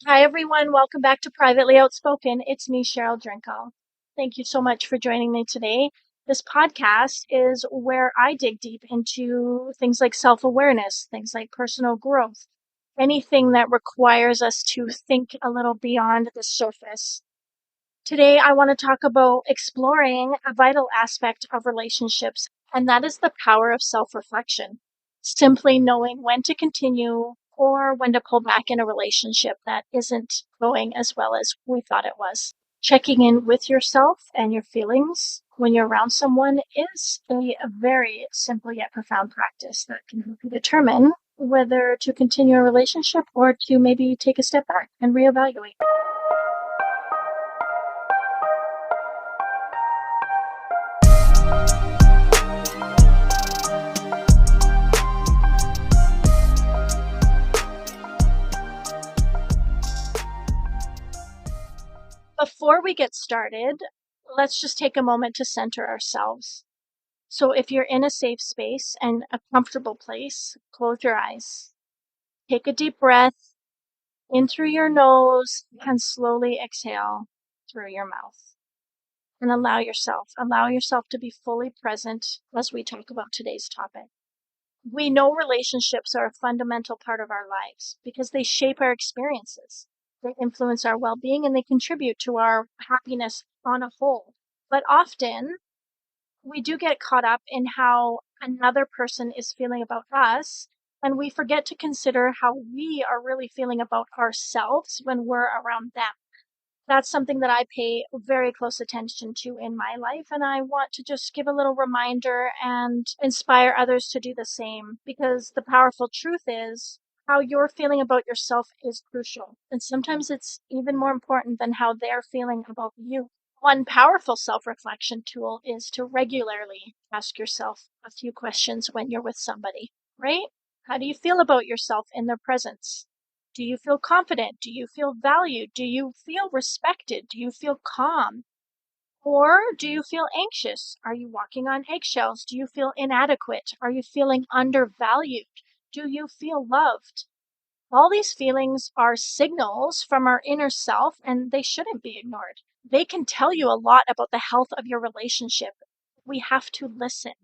Hi, everyone. Welcome back to Privately Outspoken. It's me, Cheryl Drinkall. Thank you so much for joining me today. This podcast is where I dig deep into things like self-awareness, things like personal growth, anything that requires us to think a little beyond the surface. Today, I want to talk about exploring a vital aspect of relationships, and that is the power of self-reflection. Simply knowing when to continue or when to pull back in a relationship that isn't going as well as we thought it was. Checking in with yourself and your feelings when you're around someone is a very simple yet profound practice that can help you determine whether to continue a relationship or to maybe take a step back and reevaluate. Before we get started, let's just take a moment to center ourselves. So if you're in a safe space and a comfortable place, close your eyes. Take a deep breath in through your nose and slowly exhale through your mouth. And allow yourself to be fully present as we talk about today's topic. We know relationships are a fundamental part of our lives because they shape our experiences. They influence our well-being and they contribute to our happiness on a whole. But often we do get caught up in how another person is feeling about us, and we forget to consider how we are really feeling about ourselves when we're around them. That's something that I pay very close attention to in my life, and I want to just give a little reminder and inspire others to do the same, because the powerful truth is how you're feeling about yourself is crucial. And sometimes it's even more important than how they're feeling about you. One powerful self-reflection tool is to regularly ask yourself a few questions when you're with somebody, right? How do you feel about yourself in their presence? Do you feel confident? Do you feel valued? Do you feel respected? Do you feel calm? Or do you feel anxious? Are you walking on eggshells? Do you feel inadequate? Are you feeling undervalued? Do you feel loved? All these feelings are signals from our inner self, and they shouldn't be ignored. They can tell you a lot about the health of your relationship. We have to listen.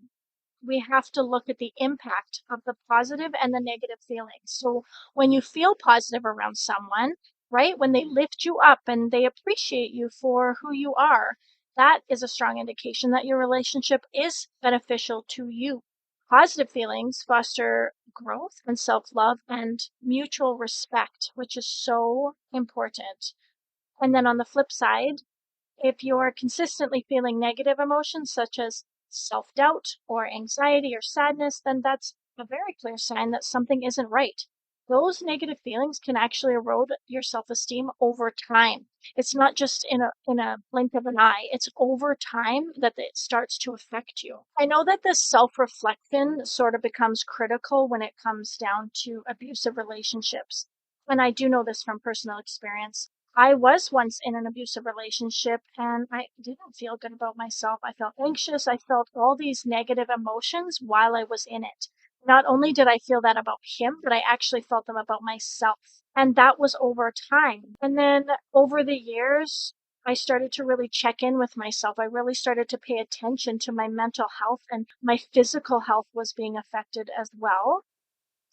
We have to look at the impact of the positive and the negative feelings. So when you feel positive around someone, right, when they lift you up and they appreciate you for who you are, that is a strong indication that your relationship is beneficial to you. Positive feelings foster growth and self-love and mutual respect, which is so important. And then on the flip side, if you're consistently feeling negative emotions such as self-doubt or anxiety or sadness, then that's a very clear sign that something isn't right. Those negative feelings can actually erode your self-esteem over time. It's not just in a blink of an eye. It's over time that it starts to affect you. I know that this self-reflection sort of becomes critical when it comes down to abusive relationships. And I do know this from personal experience. I was once in an abusive relationship and I didn't feel good about myself. I felt anxious. I felt all these negative emotions while I was in it. Not only did I feel that about him, but I actually felt them about myself. And that was over time. And then over the years, I started to really check in with myself. I really started to pay attention to my mental health, and my physical health was being affected as well.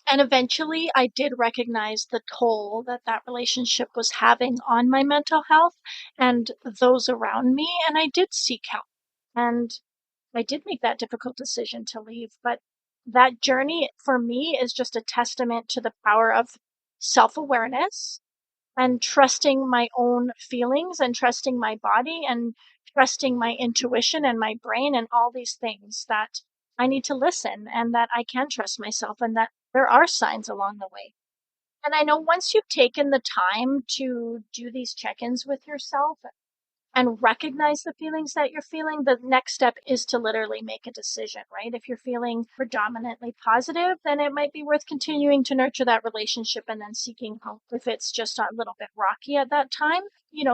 And eventually I did recognize the toll that that relationship was having on my mental health and those around me. And I did seek help. And I did make that difficult decision to leave. But that journey for me is just a testament to the power of self-awareness and trusting my own feelings and trusting my body and trusting my intuition and my brain and all these things, that I need to listen and that I can trust myself and that there are signs along the way. And I know once you've taken the time to do these check-ins with yourself and recognize the feelings that you're feeling, the next step is to literally make a decision, right? If you're feeling predominantly positive, then it might be worth continuing to nurture that relationship and then seeking help. If it's just a little bit rocky at that time,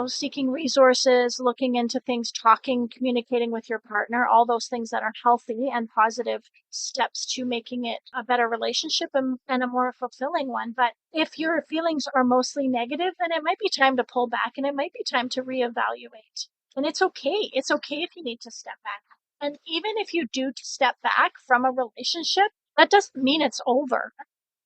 seeking resources, looking into things, talking, communicating with your partner, all those things that are healthy and positive steps to making it a better relationship and a more fulfilling one. But If your feelings are mostly negative, then it might be time to pull back and it might be time to reevaluate. And it's okay. It's okay if you need to step back. And even if you do step back from a relationship, that doesn't mean it's over.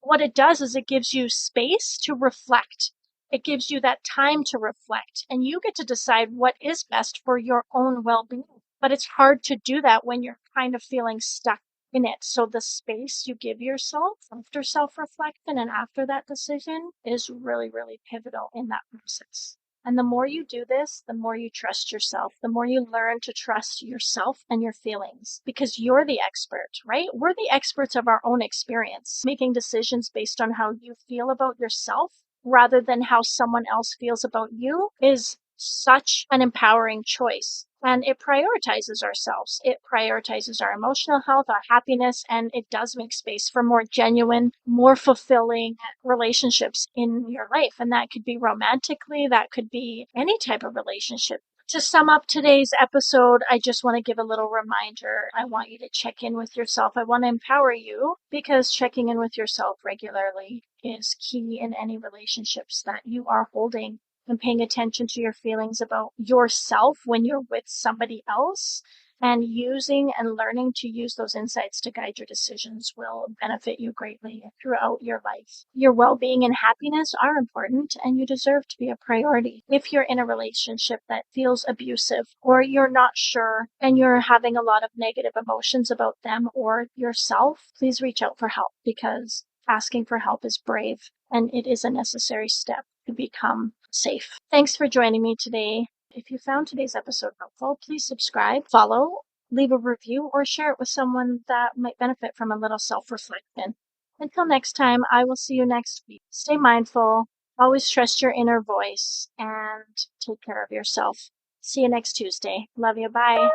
What it does is it gives you space to reflect. It gives you that time to reflect, and you get to decide what is best for your own well-being. But it's hard to do that when you're kind of feeling stuck in it. So the space you give yourself after self-reflection and after that decision is really, really pivotal in that process. And the more you do this, the more you trust yourself, the more you learn to trust yourself and your feelings, because you're the expert, right? We're the experts of our own experience, making decisions based on how you feel about yourself rather than how someone else feels about you is such an empowering choice. And it prioritizes ourselves. It prioritizes our emotional health, our happiness, and it does make space for more genuine, more fulfilling relationships in your life. And that could be romantically, that could be any type of relationship. To sum up today's episode, I just want to give a little reminder. I want you to check in with yourself. I want to empower you because checking in with yourself regularly is key in any relationships that you are holding, and paying attention to your feelings about yourself when you're with somebody else, and using and learning to use those insights to guide your decisions will benefit you greatly throughout your life. Your well-being and happiness are important, and you deserve to be a priority. If you're in a relationship that feels abusive, or you're not sure and you're having a lot of negative emotions about them or yourself, please reach out for help, because asking for help is brave and it is a necessary step to become safe. Thanks for joining me today. If you found today's episode helpful, please subscribe, follow, leave a review, or share it with someone that might benefit from a little self-reflection. Until next time, I will see you next week. Stay mindful, always trust your inner voice, and take care of yourself. See you next Tuesday. Love you. Bye.